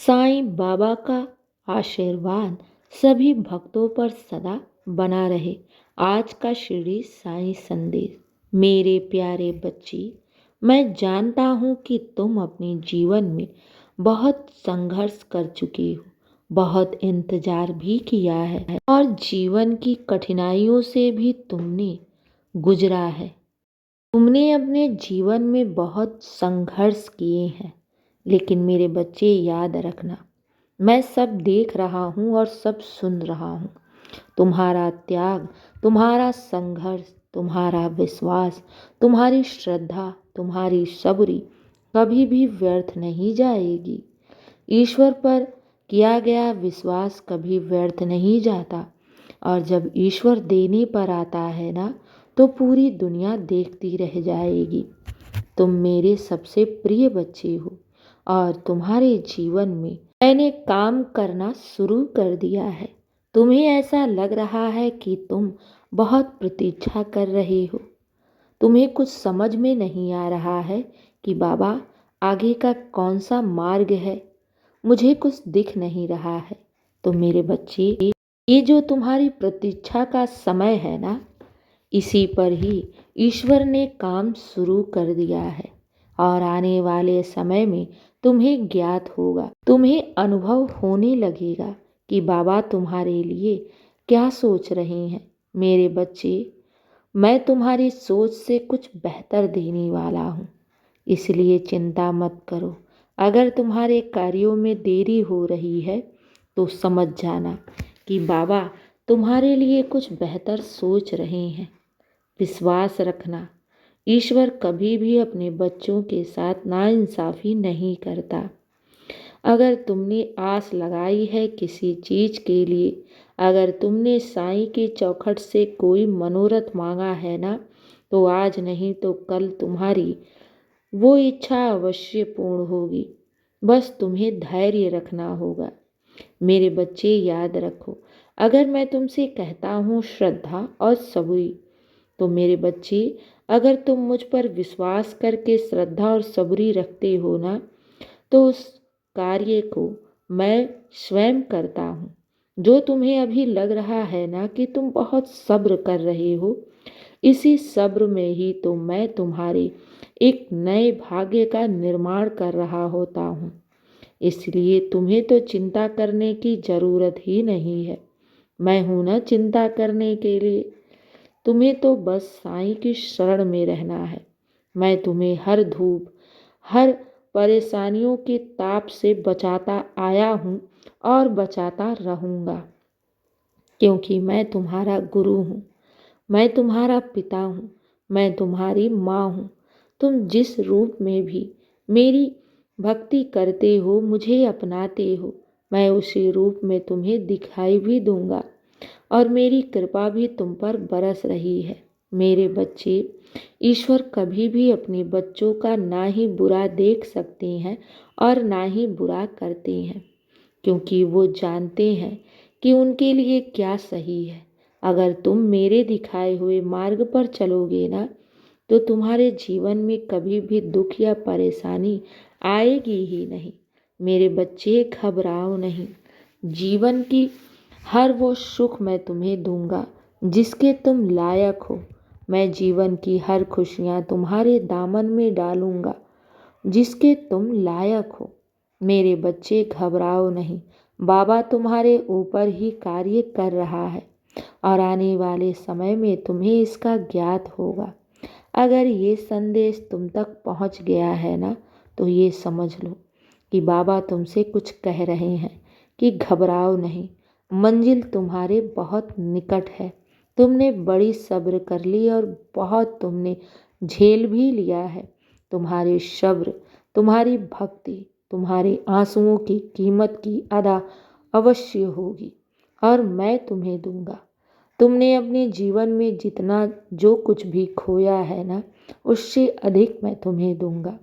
साईं बाबा का आशीर्वाद सभी भक्तों पर सदा बना रहे। आज का शिरडी साईं संदेश। मेरे प्यारे बच्चे, मैं जानता हूँ कि तुम अपने जीवन में बहुत संघर्ष कर चुकी हो, बहुत इंतजार भी किया है और जीवन की कठिनाइयों से भी तुमने गुजरा है। तुमने अपने जीवन में बहुत संघर्ष किए हैं, लेकिन मेरे बच्चे याद रखना, मैं सब देख रहा हूँ और सब सुन रहा हूँ। तुम्हारा त्याग, तुम्हारा संघर्ष, तुम्हारा विश्वास, तुम्हारी श्रद्धा, तुम्हारी सबरी कभी भी व्यर्थ नहीं जाएगी। ईश्वर पर किया गया विश्वास कभी व्यर्थ नहीं जाता। और जब ईश्वर देने पर आता है ना, तो पूरी दुनिया देखती रह जाएगी। तुम मेरे सबसे प्रिय बच्चे हो और तुम्हारे जीवन में मैंने काम करना शुरू कर दिया है। तुम्हें ऐसा लग रहा है कि तुम बहुत प्रतीक्षा कर रहे हो। तुम्हें कुछ समझ में नहीं आ रहा है कि बाबा आगे का कौन सा मार्ग है। मुझे कुछ दिख नहीं रहा है। तो मेरे बच्चे, ये जो तुम्हारी प्रतीक्षा का समय है ना, इसी पर ही ईश्वर ने काम शुरू कर दिया है। और आने वाले समय में तुम्हें ज्ञात होगा, तुम्हें अनुभव होने लगेगा कि बाबा तुम्हारे लिए क्या सोच रहे हैं। मेरे बच्चे, मैं तुम्हारी सोच से कुछ बेहतर देने वाला हूँ, इसलिए चिंता मत करो। अगर तुम्हारे कार्यों में देरी हो रही है तो समझ जाना कि बाबा तुम्हारे लिए कुछ बेहतर सोच रहे हैं। विश्वास रखना, ईश्वर कभी भी अपने बच्चों के साथ नाइंसाफ़ी नहीं करता। अगर तुमने आस लगाई है किसी चीज़ के लिए, अगर तुमने साईं की चौखट से कोई मनोरथ मांगा है ना, तो आज नहीं तो कल तुम्हारी वो इच्छा अवश्य पूर्ण होगी। बस तुम्हें धैर्य रखना होगा। मेरे बच्चे, याद रखो, अगर मैं तुमसे कहता हूँ श्रद्धा और सबूरी, तो मेरे बच्चे, अगर तुम मुझ पर विश्वास करके श्रद्धा और सबूरी रखते हो ना, तो उस कार्य को मैं स्वयं करता हूँ। जो तुम्हें अभी लग रहा है ना कि तुम बहुत सब्र कर रहे हो, इसी सब्र में ही तो मैं तुम्हारे एक नए भाग्य का निर्माण कर रहा होता हूँ। इसलिए तुम्हें तो चिंता करने की ज़रूरत ही नहीं है। मैं हूँ ना चिंता करने के लिए। तुम्हें तो बस साईं की शरण में रहना है। मैं तुम्हें हर धूप, हर परेशानियों के ताप से बचाता आया हूँ और बचाता रहूँगा, क्योंकि मैं तुम्हारा गुरु हूँ, मैं तुम्हारा पिता हूँ, मैं तुम्हारी माँ हूँ। तुम जिस रूप में भी मेरी भक्ति करते हो, मुझे अपनाते हो, मैं उसी रूप में तुम्हें दिखाई भी दूंगा और मेरी कृपा भी तुम पर बरस रही है। मेरे बच्चे, ईश्वर कभी भी अपने बच्चों का ना ही बुरा देख सकते हैं और ना ही बुरा करते हैं, क्योंकि वो जानते हैं कि उनके लिए क्या सही है। अगर तुम मेरे दिखाए हुए मार्ग पर चलोगे ना, तो तुम्हारे जीवन में कभी भी दुख या परेशानी आएगी ही नहीं। मेरे बच्चे, घबराओ नहीं। जीवन की हर वो सुख मैं तुम्हें दूंगा जिसके तुम लायक हो। मैं जीवन की हर खुशियाँ तुम्हारे दामन में डालूंगा जिसके तुम लायक हो। मेरे बच्चे, घबराओ नहीं। बाबा तुम्हारे ऊपर ही कार्य कर रहा है और आने वाले समय में तुम्हें इसका ज्ञात होगा। अगर ये संदेश तुम तक पहुंच गया है ना, तो ये समझ लो कि बाबा तुमसे कुछ कह रहे हैं कि घबराओ नहीं, मंजिल तुम्हारे बहुत निकट है। तुमने बड़ी सब्र कर ली और बहुत तुमने झेल भी लिया है। तुम्हारे सब्र, तुम्हारी भक्ति, तुम्हारे आंसुओं की कीमत की अदा अवश्य होगी और मैं तुम्हें दूंगा। तुमने अपने जीवन में जितना जो कुछ भी खोया है ना, उससे अधिक मैं तुम्हें दूंगा।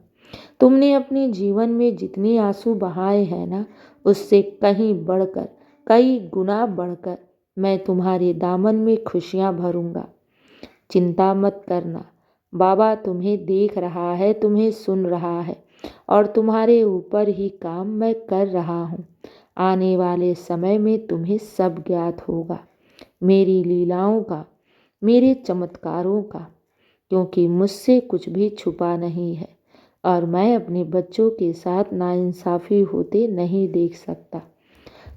तुमने अपने जीवन में जितने आंसू बहाए हैं ना, उससे कहीं बढ़कर, कई गुना बढ़कर मैं तुम्हारे दामन में खुशियां भरूंगा। चिंता मत करना, बाबा तुम्हें देख रहा है, तुम्हें सुन रहा है और तुम्हारे ऊपर ही काम मैं कर रहा हूँ। आने वाले समय में तुम्हें सब ज्ञात होगा, मेरी लीलाओं का, मेरे चमत्कारों का, क्योंकि मुझसे कुछ भी छुपा नहीं है और मैं अपने बच्चों के साथ नाइंसाफ़ी होते नहीं देख सकता।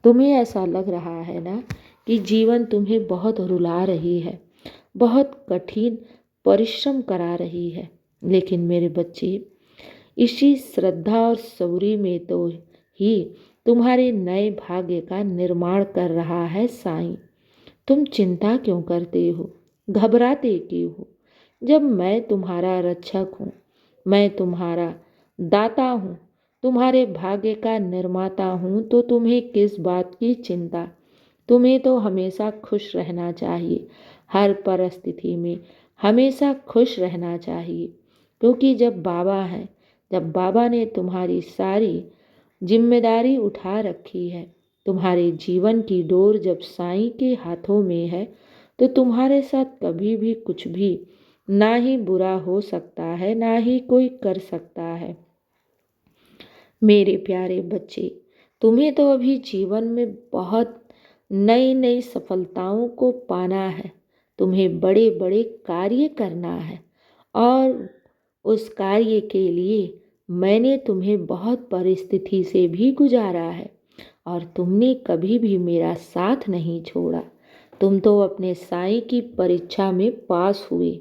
तुम्हें ऐसा लग रहा है ना कि जीवन तुम्हें बहुत रुला रही है, बहुत कठिन परिश्रम करा रही है, लेकिन मेरे बच्चे, इसी श्रद्धा और सब्री में तो ही तुम्हारे नए भाग्य का निर्माण कर रहा है साईं। तुम चिंता क्यों करते हो, घबराते क्यों हो, जब मैं तुम्हारा रक्षक हूँ, मैं तुम्हारा दाता हूँ, तुम्हारे भाग्य का निर्माता हूँ, तो तुम्हें किस बात की चिंता। तुम्हें तो हमेशा खुश रहना चाहिए, हर परिस्थिति में हमेशा खुश रहना चाहिए, क्योंकि जब बाबा ने तुम्हारी सारी जिम्मेदारी उठा रखी है, तुम्हारे जीवन की डोर जब साईं के हाथों में है, तो तुम्हारे साथ कभी भी कुछ भी ना ही बुरा हो सकता है, ना ही कोई कर सकता है। मेरे प्यारे बच्चे, तुम्हें तो अभी जीवन में बहुत नई नई सफलताओं को पाना है। तुम्हें बड़े बड़े कार्य करना है और उस कार्य के लिए मैंने तुम्हें बहुत परिस्थिति से भी गुजारा है और तुमने कभी भी मेरा साथ नहीं छोड़ा। तुम तो अपने साईं की परीक्षा में पास हुए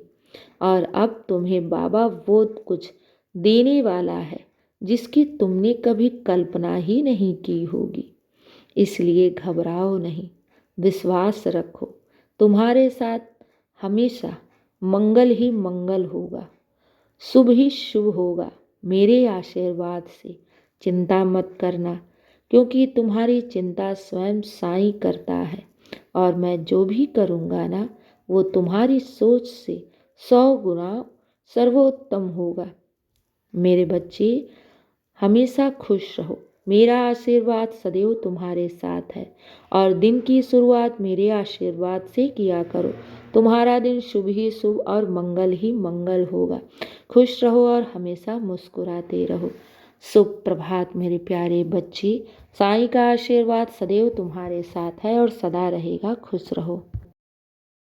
और अब तुम्हें बाबा वो कुछ देने वाला है जिसकी तुमने कभी कल्पना ही नहीं की होगी। इसलिए घबराओ नहीं, विश्वास रखो, तुम्हारे साथ हमेशा मंगल ही मंगल होगा, शुभ ही शुभ होगा। मेरे आशीर्वाद से चिंता मत करना, क्योंकि तुम्हारी चिंता स्वयं साईं करता है और मैं जो भी करूँगा ना, वो तुम्हारी सोच से 100 गुना सर्वोत्तम होगा। मेरे बच्चे, हमेशा खुश रहो, मेरा आशीर्वाद सदैव तुम्हारे साथ है और दिन की शुरुआत मेरे आशीर्वाद से किया करो। तुम्हारा दिन शुभ ही शुभ और मंगल ही मंगल होगा। खुश रहो और हमेशा मुस्कुराते रहो। शुभ प्रभात मेरे प्यारे बच्चे। साईं का आशीर्वाद सदैव तुम्हारे साथ है और सदा रहेगा। खुश रहो।